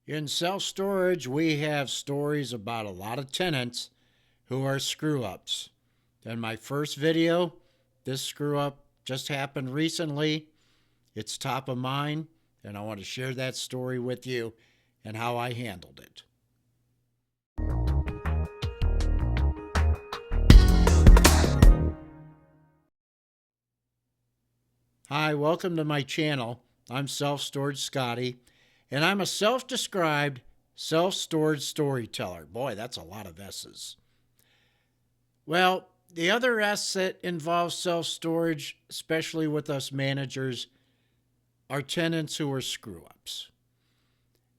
In self-storage, we have stories about a lot of tenants who are screw-ups. In my first video, this screw-up just happened recently. It's top of mind, and I want to share that story with you and how I handled it. Hi, welcome to my channel. I'm Self-Storage Scotty, and I'm a self-described self-storage storyteller. Boy, that's a lot of S's. Well, the other S that involves self-storage, especially with us managers, are tenants who are screw-ups.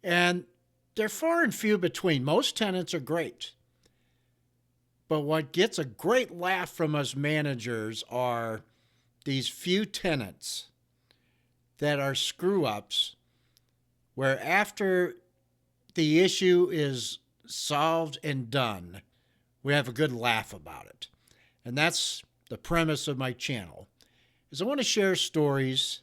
And they're far and few between. Most tenants are great. But what gets a great laugh from us managers are these few tenants that are screw-ups, where after the issue is solved and done, we have a good laugh about it. And that's the premise of my channel, is I want to share stories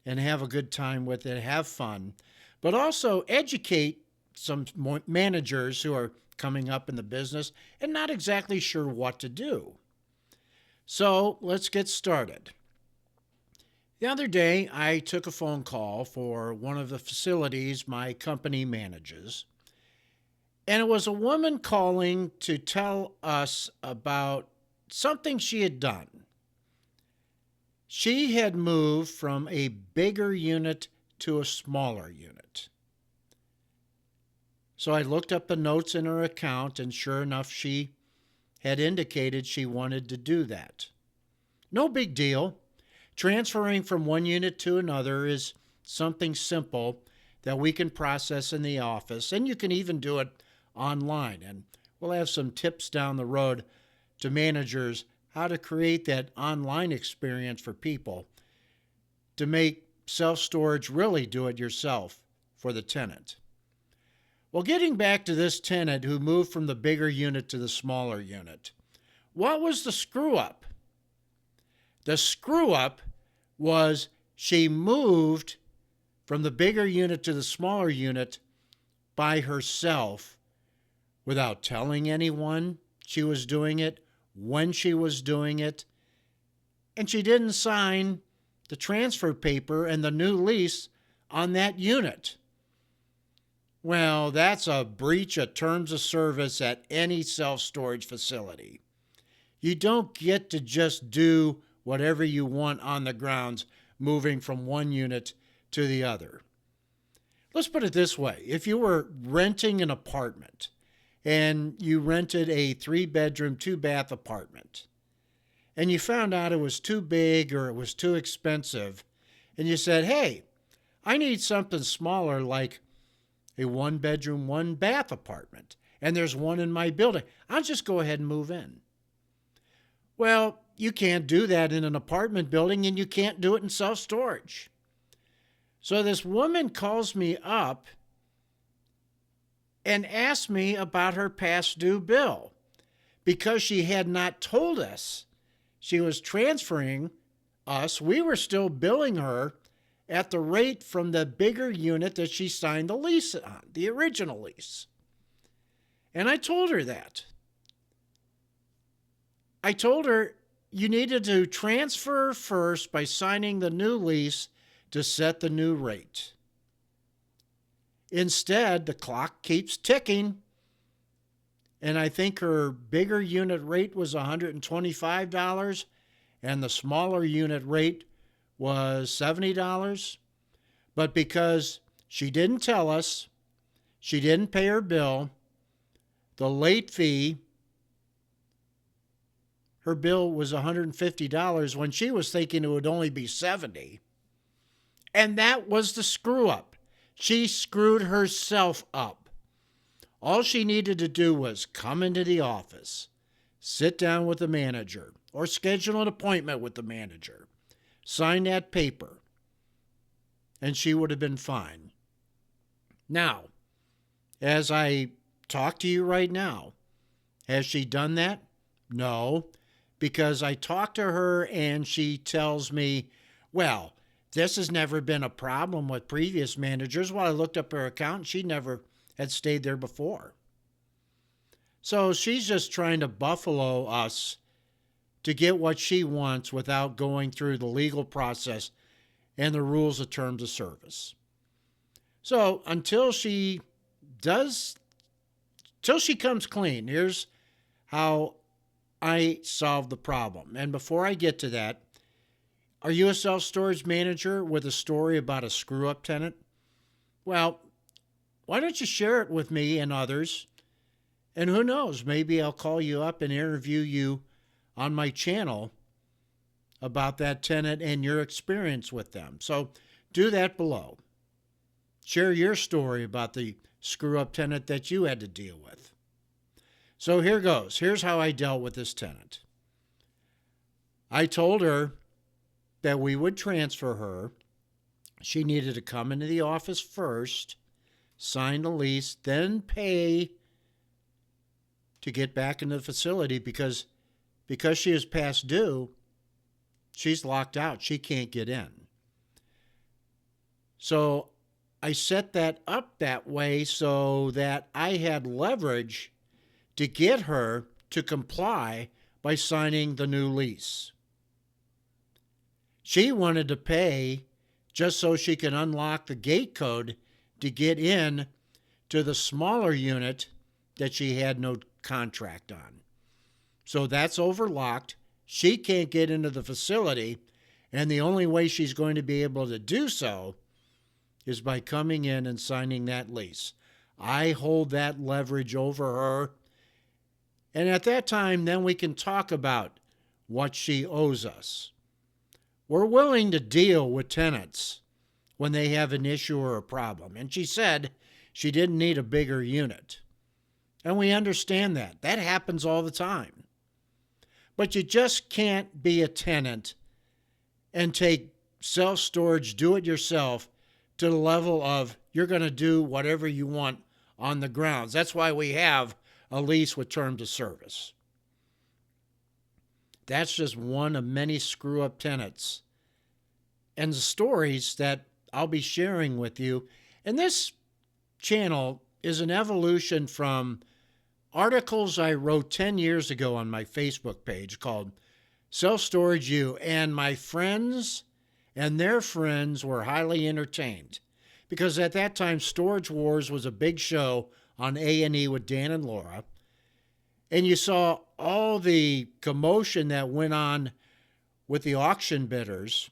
and have a good time with it, have fun, but also educate some managers who are coming up in the business and not exactly sure what to do. So let's get started. The other day, I took a phone call for one of the facilities my company manages, and it was a woman calling to tell us about something she had done. She had moved from a bigger unit to a smaller unit. So I looked up the notes in her account, and sure enough, she had indicated she wanted to do that. No big deal. Transferring from one unit to another is something simple that we can process in the office, and you can even do it online. And we'll have some tips down the road to managers how to create that online experience for people to make self-storage really do it yourself for the tenant. Well, getting back to this tenant who moved from the bigger unit to the smaller unit, what was the screw-up? The screw-up was she moved from the bigger unit to the smaller unit by herself without telling anyone she was doing it, when she was doing it, and she didn't sign the transfer paper and the new lease on that unit. Well, that's a breach of terms of service at any self-storage facility. You don't get to just do whatever you want on the grounds, moving from one unit to the other. Let's put it this way. If you were renting an apartment and you rented a 3-bedroom, 2-bath apartment, and you found out it was too big or it was too expensive, and you said, hey, I need something smaller like a 1-bedroom, 1-bath apartment, and there's one in my building, I'll just go ahead and move in. Well, you can't do that in an apartment building, and you can't do it in self-storage. So this woman calls me up and asked me about her past due bill because she had not told us she was transferring us. We were still billing her at the rate from the bigger unit that she signed the lease on, the original lease. And I told her that. I told her you needed to transfer first by signing the new lease to set the new rate. Instead, the clock keeps ticking, and I think her bigger unit rate was $125, and the smaller unit rate was $70. But because she didn't tell us, she didn't pay her bill, the late fee, her bill was $150 when she was thinking it would only be $70. And that was the screw up. She screwed herself up. All she needed to do was come into the office, sit down with the manager, or schedule an appointment with the manager, sign that paper, and she would have been fine. Now, as I talk to you right now, has she done that? No, because I talked to her and she tells me, well, This has never been a problem with previous managers. Well, I looked up her account, and she never had stayed there before. So she's just trying to buffalo us to get what she wants without going through the legal process and the rules of terms of service. So until she comes clean, here's how I solve the problem. And before I get to that, are you a self-storage manager with a story about a screw-up tenant? Well, why don't you share it with me and others? And who knows, maybe I'll call you up and interview you on my channel about that tenant and your experience with them. So do that below. Share your story about the screw-up tenant that you had to deal with. So here goes. Here's how I dealt with this tenant. I told her that we would transfer her. She needed to come into the office first, sign the lease, then pay to get back into the facility because she is past due, she's locked out. She can't get in. So I set that up that way so that I had leverage to get her to comply by signing the new lease. She wanted to pay just so she could unlock the gate code to get in to the smaller unit that she had no contract on. So that's overlocked. She can't get into the facility, and the only way she's going to be able to do so is by coming in and signing that lease. I hold that leverage over her, and at that time, then we can talk about what she owes us. We're willing to deal with tenants when they have an issue or a problem. And she said she didn't need a bigger unit. And we understand that. That happens all the time. But you just can't be a tenant and take self-storage, do-it-yourself, to the level of you're going to do whatever you want on the grounds. That's why we have a lease with terms of service. That's just one of many screw-up tenants and the stories that I'll be sharing with you. And this channel is an evolution from articles I wrote 10 years ago on my Facebook page called Self-Storage U, and my friends and their friends were highly entertained because at that time Storage Wars was a big show on A&E with Dan and Laura, and you saw all the commotion that went on with the auction bidders.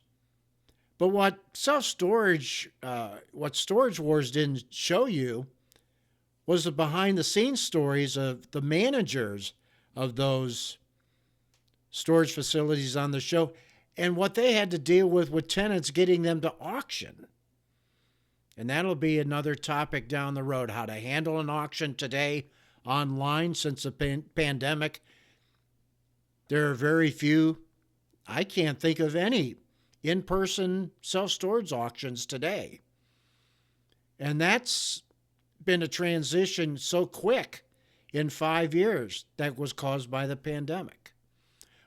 But what Storage Wars didn't show you was the behind-the-scenes stories of the managers of those storage facilities on the show and what they had to deal with tenants getting them to auction. And that'll be another topic down the road, how to handle an auction today online since the pandemic. There are very few, I can't think of any, in-person self-storage auctions today. And that's been a transition so quick in 5 years that was caused by the pandemic.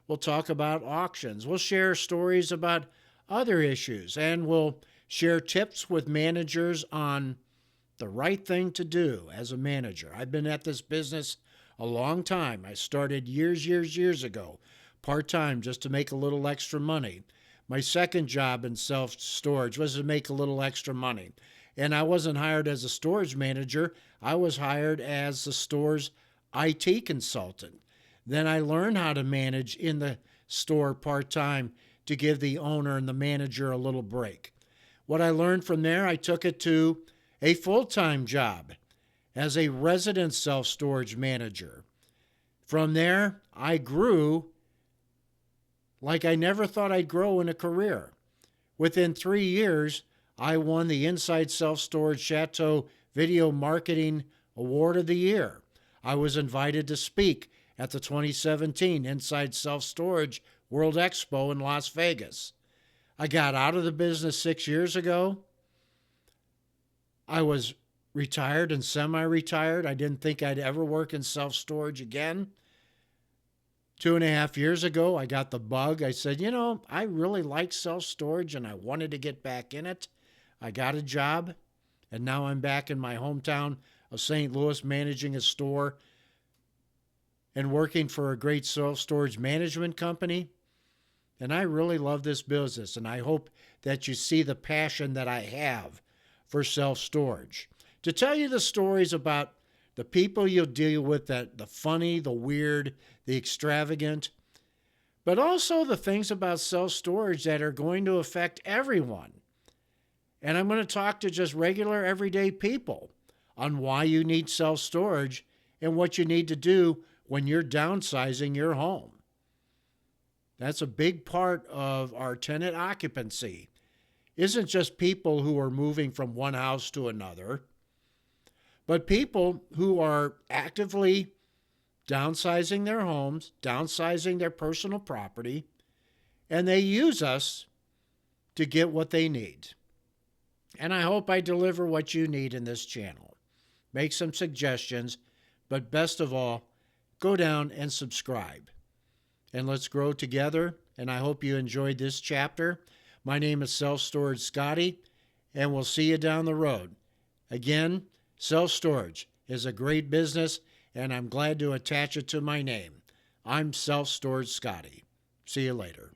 We'll talk about auctions. We'll share stories about other issues, and we'll share tips with managers on the right thing to do as a manager. I've been at this business a long time. I started years ago, part-time, just to make a little extra money. My second job in self-storage was to make a little extra money. And I wasn't hired as a storage manager. I was hired as the store's IT consultant. Then I learned how to manage in the store part-time to give the owner and the manager a little break. What I learned from there, I took it to a full-time job as a resident self-storage manager. From there, I grew like I never thought I'd grow in a career. Within 3 years, I won the Inside Self-Storage Chateau Video Marketing Award of the Year. I was invited to speak at the 2017 Inside Self-Storage World Expo in Las Vegas. I got out of the business 6 years ago. I was retired and semi-retired. I didn't think I'd ever work in self-storage again. 2.5 years ago, I got the bug. I said, I really like self-storage and I wanted to get back in it. I got a job, and now I'm back in my hometown of St. Louis managing a store and working for a great self-storage management company. And I really love this business, and I hope that you see the passion that I have for self-storage. To tell you the stories about the people you'll deal with, that the funny, the weird, the extravagant, but also the things about self-storage that are going to affect everyone. And I'm going to talk to just regular, everyday people on why you need self-storage and what you need to do when you're downsizing your home. That's a big part of our tenant occupancy. Isn't just people who are moving from one house to another, but people who are actively downsizing their homes, downsizing their personal property, and they use us to get what they need. And I hope I deliver what you need in this channel. Make some suggestions, but best of all, go down and subscribe. And let's grow together, and I hope you enjoyed this chapter. My name is Self Storage Scotty, and we'll see you down the road. Again, self-storage is a great business, and I'm glad to attach it to my name. I'm Self Storage Scotty. See you later.